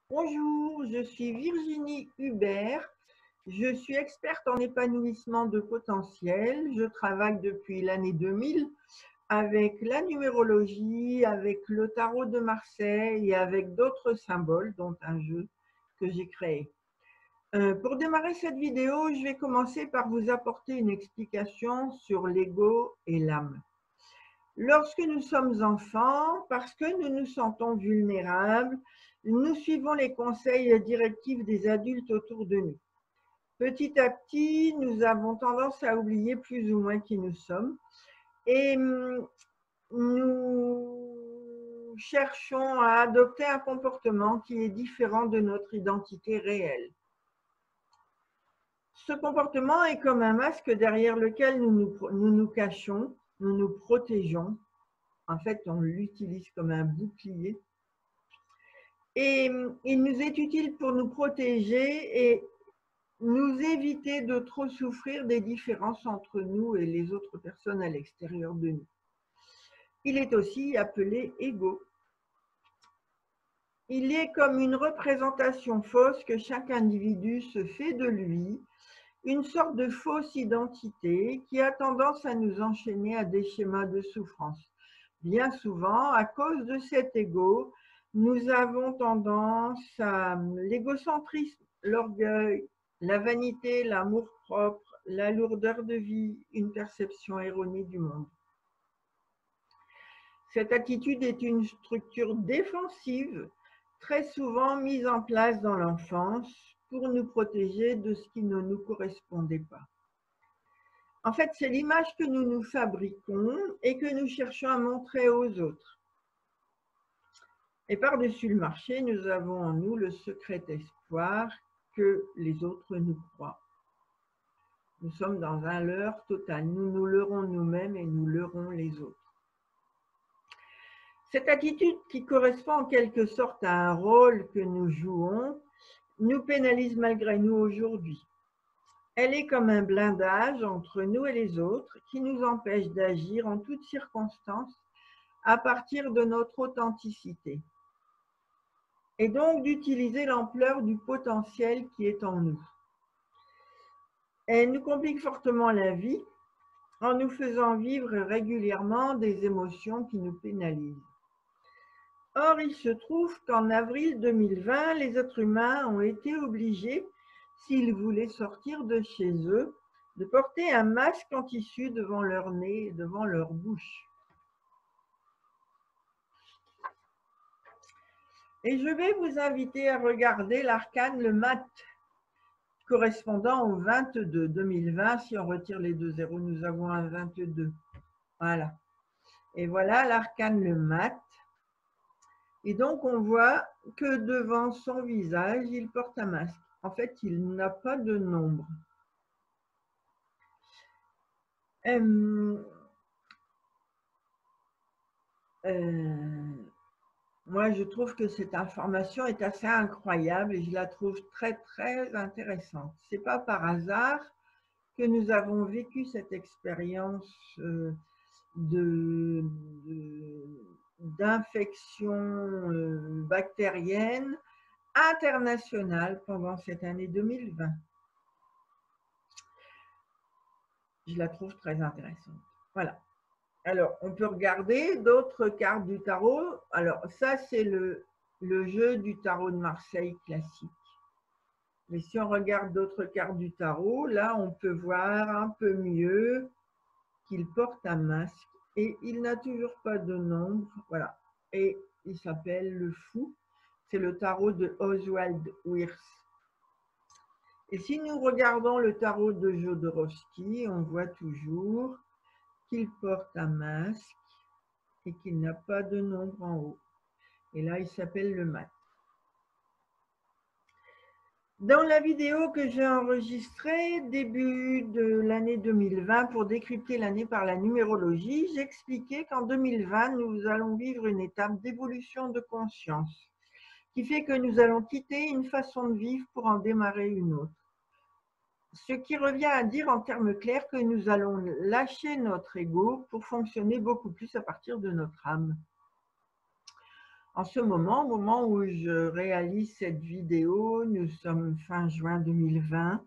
Bonjour, je suis Virginie Hubert. Je suis experte en épanouissement de potentiel. Je travaille depuis l'année 2000 avec la numérologie, avec le tarot de Marseille et avec d'autres symboles, dont un jeu que j'ai créé. Pour démarrer cette vidéo, je vais commencer par vous apporter une explication sur l'ego et l'âme. Lorsque nous sommes enfants, parce que nous nous sentons vulnérables, nous suivons les conseils et directives des adultes autour de nous. Petit à petit, nous avons tendance à oublier plus ou moins qui nous sommes et nous cherchons à adopter un comportement qui est différent de notre identité réelle. Ce comportement est comme un masque derrière lequel nous nous cachons, nous nous protégeons. En fait, on l'utilise comme un bouclier. Et il nous est utile pour nous protéger et nous éviter de trop souffrir des différences entre nous et les autres personnes à l'extérieur de nous. Il est aussi appelé ego. Il est comme une représentation fausse que chaque individu se fait de lui, une sorte de fausse identité qui a tendance à nous enchaîner à des schémas de souffrance. Bien souvent, à cause de cet ego, nous avons tendance à l'égocentrisme, l'orgueil, la vanité, l'amour-propre, la lourdeur de vie, une perception erronée du monde. Cette attitude est une structure défensive, très souvent mise en place dans l'enfance pour nous protéger de ce qui ne nous correspondait pas. En fait, c'est l'image que nous nous fabriquons et que nous cherchons à montrer aux autres. Et par-dessus le marché, nous avons en nous le secret espoir que les autres nous croient. Nous sommes dans un leurre total. Nous nous leurrons nous-mêmes et nous leurrons les autres. Cette attitude qui correspond en quelque sorte à un rôle que nous jouons nous pénalise malgré nous aujourd'hui. Elle est comme un blindage entre nous et les autres qui nous empêche d'agir en toutes circonstances à partir de notre authenticité et donc d'utiliser l'ampleur du potentiel qui est en nous. Elle nous complique fortement la vie en nous faisant vivre régulièrement des émotions qui nous pénalisent. Or, il se trouve qu'en avril 2020, les êtres humains ont été obligés, s'ils voulaient sortir de chez eux, de porter un masque en tissu devant leur nez et devant leur bouche. Et je vais vous inviter à regarder l'arcane, le mat, correspondant au 22 2020. Si on retire les deux zéros, nous avons un 22. Voilà. Et voilà l'arcane, le mat. Et donc, on voit que devant son visage, il porte un masque. En fait, il n'a pas de nombre. Moi, je trouve que cette information est assez incroyable et je la trouve très, très intéressante. Ce n'est pas par hasard que nous avons vécu cette expérience d'infection bactérienne internationale pendant cette année 2020. Je la trouve très intéressante. Voilà. Alors, on peut regarder d'autres cartes du tarot. Alors, ça, c'est le jeu du tarot de Marseille classique. Mais si on regarde d'autres cartes du tarot, là, on peut voir un peu mieux qu'il porte un masque et il n'a toujours pas de nombre. Voilà. Et il s'appelle le Fou. C'est le tarot de Oswald Wirth. Et si nous regardons le tarot de Jodorowsky, on voit toujours qu'il porte un masque et qu'il n'a pas de nombre en haut. Et là, il s'appelle le mat. Dans la vidéo que j'ai enregistrée début de l'année 2020 pour décrypter l'année par la numérologie, j'expliquais qu'en 2020, nous allons vivre une étape d'évolution de conscience qui fait que nous allons quitter une façon de vivre pour en démarrer une autre. Ce qui revient à dire en termes clairs que nous allons lâcher notre ego pour fonctionner beaucoup plus à partir de notre âme. En ce moment, au moment où je réalise cette vidéo, nous sommes fin juin 2020,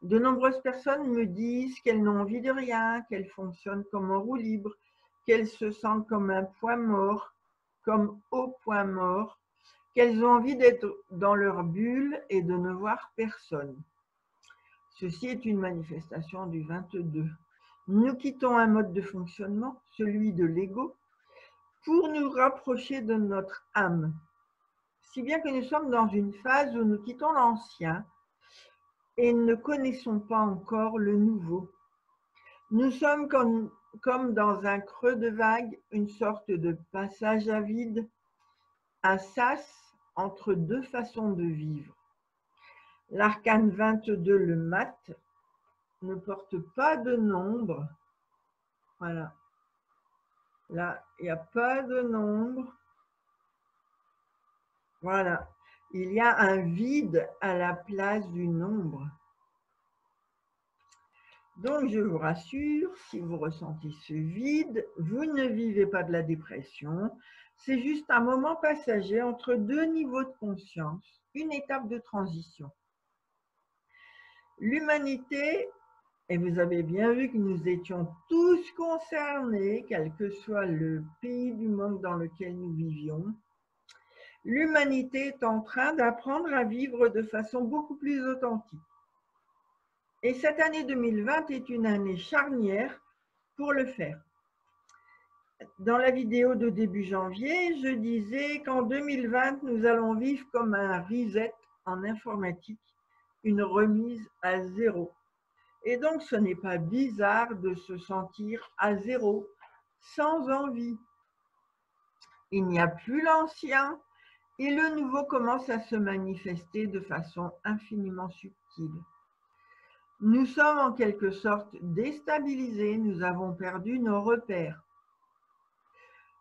de nombreuses personnes me disent qu'elles n'ont envie de rien, qu'elles fonctionnent comme en roue libre, qu'elles se sentent comme un point mort, comme au point mort, qu'elles ont envie d'être dans leur bulle et de ne voir personne. Ceci est une manifestation du 22. Nous quittons un mode de fonctionnement, celui de l'ego, pour nous rapprocher de notre âme. Si bien que nous sommes dans une phase où nous quittons l'ancien et ne connaissons pas encore le nouveau. Nous sommes comme dans un creux de vague, une sorte de passage à vide, un sas entre deux façons de vivre. L'arcane 22, le mat, ne porte pas de nombre. Voilà. Là, il n'y a pas de nombre. Voilà. Il y a un vide à la place du nombre. Donc, je vous rassure, si vous ressentez ce vide, vous ne vivez pas de la dépression. C'est juste un moment passager entre deux niveaux de conscience, une étape de transition. L'humanité, et vous avez bien vu que nous étions tous concernés, quel que soit le pays du monde dans lequel nous vivions, l'humanité est en train d'apprendre à vivre de façon beaucoup plus authentique. Et cette année 2020 est une année charnière pour le faire. Dans la vidéo de début janvier, je disais qu'en 2020, nous allons vivre comme un reset en informatique, une remise à zéro. Et donc, ce n'est pas bizarre de se sentir à zéro, sans envie. Il n'y a plus l'ancien et le nouveau commence à se manifester de façon infiniment subtile. Nous sommes en quelque sorte déstabilisés, nous avons perdu nos repères.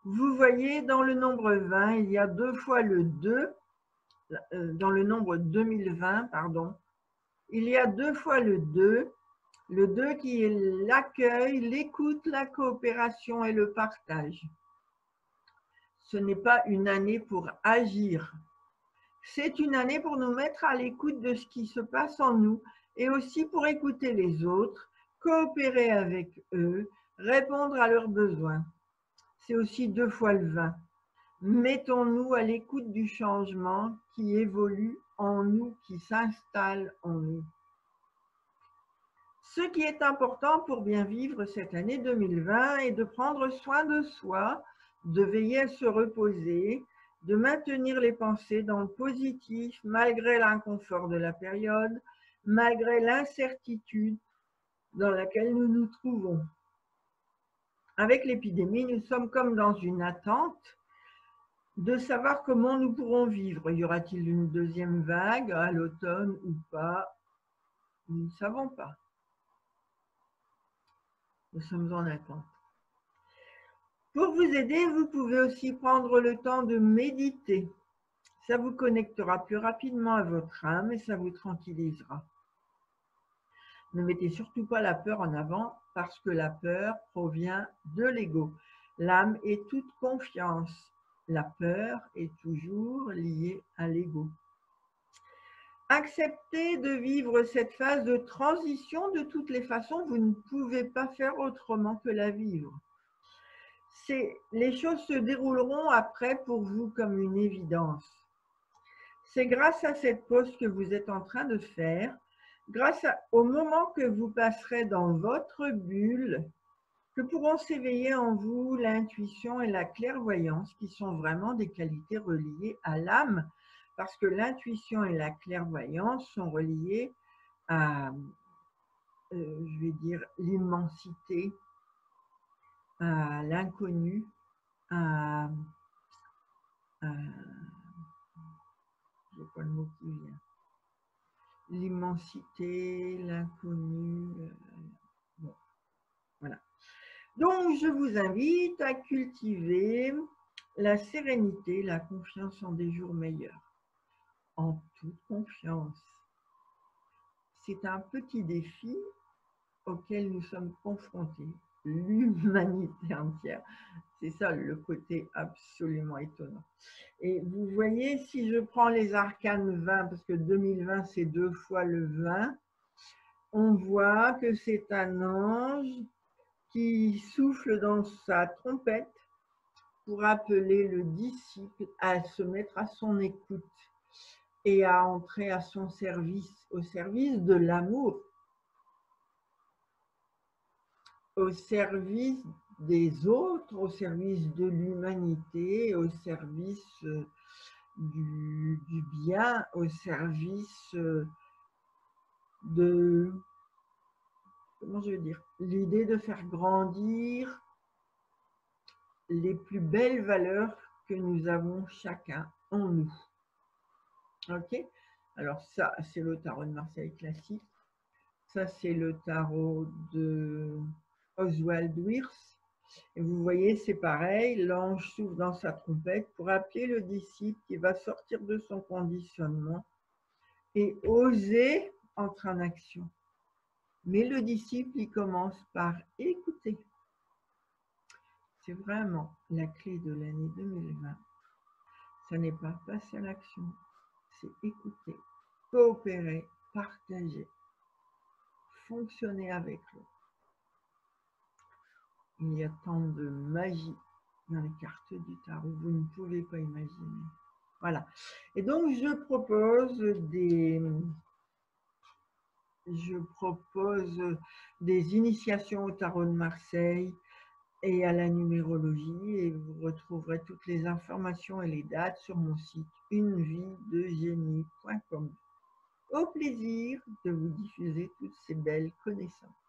Vous voyez, dans le nombre 20, il y a 2 fois le 2, dans le nombre 2020, pardon, il y a 2 fois le 2 qui est l'accueil, l'écoute, la coopération et le partage. Ce n'est pas une année pour agir, c'est une année pour nous mettre à l'écoute de ce qui se passe en nous et aussi pour écouter les autres, coopérer avec eux, répondre à leurs besoins. C'est aussi 2 fois le 20. Mettons-nous à l'écoute du changement qui évolue en nous, qui s'installe en nous. Ce qui est important pour bien vivre cette année 2020 est de prendre soin de soi, de veiller à se reposer, de maintenir les pensées dans le positif malgré l'inconfort de la période, malgré l'incertitude dans laquelle nous nous trouvons. Avec l'épidémie, nous sommes comme dans une attente de savoir comment nous pourrons vivre. Y aura-t-il une deuxième vague à l'automne ou pas? Nous ne savons pas. Nous sommes en attente. Pour vous aider, vous pouvez aussi prendre le temps de méditer. Ça vous connectera plus rapidement à votre âme et ça vous tranquillisera. Ne mettez surtout pas la peur en avant parce que la peur provient de l'ego. L'âme est toute confiance. La peur est toujours liée à l'ego. Acceptez de vivre cette phase de transition de toutes les façons. Vous ne pouvez pas faire autrement que la vivre. Les choses se dérouleront après pour vous comme une évidence. C'est grâce à cette pause que vous êtes en train de faire, grâce au moment que vous passerez dans votre bulle, que pourront s'éveiller en vous l'intuition et la clairvoyance, qui sont vraiment des qualités reliées à l'âme, parce que l'intuition et la clairvoyance sont reliées à, je vais dire, l'immensité, à l'inconnu, à j'ai pas le mot qui vient. L'immensité, l'inconnu. Bon, voilà. Donc, je vous invite à cultiver la sérénité, la confiance en des jours meilleurs. En toute confiance. C'est un petit défi auquel nous sommes confrontés. l'humanité entière. C'est ça le côté absolument étonnant. Et vous voyez, si je prends les arcanes 20, parce que 2020 c'est 2 fois le 20, on voit que c'est un ange qui souffle dans sa trompette pour appeler le disciple à se mettre à son écoute et à entrer à son service, au service de l'amour, au service des autres, au service de l'humanité, au service du bien, au service de, comment je veux dire, l'idée de faire grandir les plus belles valeurs que nous avons chacun en nous. Ok? Alors ça, c'est le tarot de Marseille classique. Ça, c'est le tarot de Oswald Wirth. Et vous voyez, c'est pareil, l'ange souffle dans sa trompette pour appeler le disciple qui va sortir de son conditionnement et oser entrer en action. Mais le disciple, il commence par écouter. C'est vraiment la clé de l'année 2020. Ça n'est pas passer à l'action, c'est écouter, coopérer, partager, fonctionner avec l'autre. Il y a tant de magie dans les cartes du tarot, vous ne pouvez pas imaginer. Voilà. Et donc, je propose des initiations au tarot de Marseille et à la numérologie, et vous retrouverez toutes les informations et les dates sur mon site uneviedegenie.com. Au plaisir de vous diffuser toutes ces belles connaissances.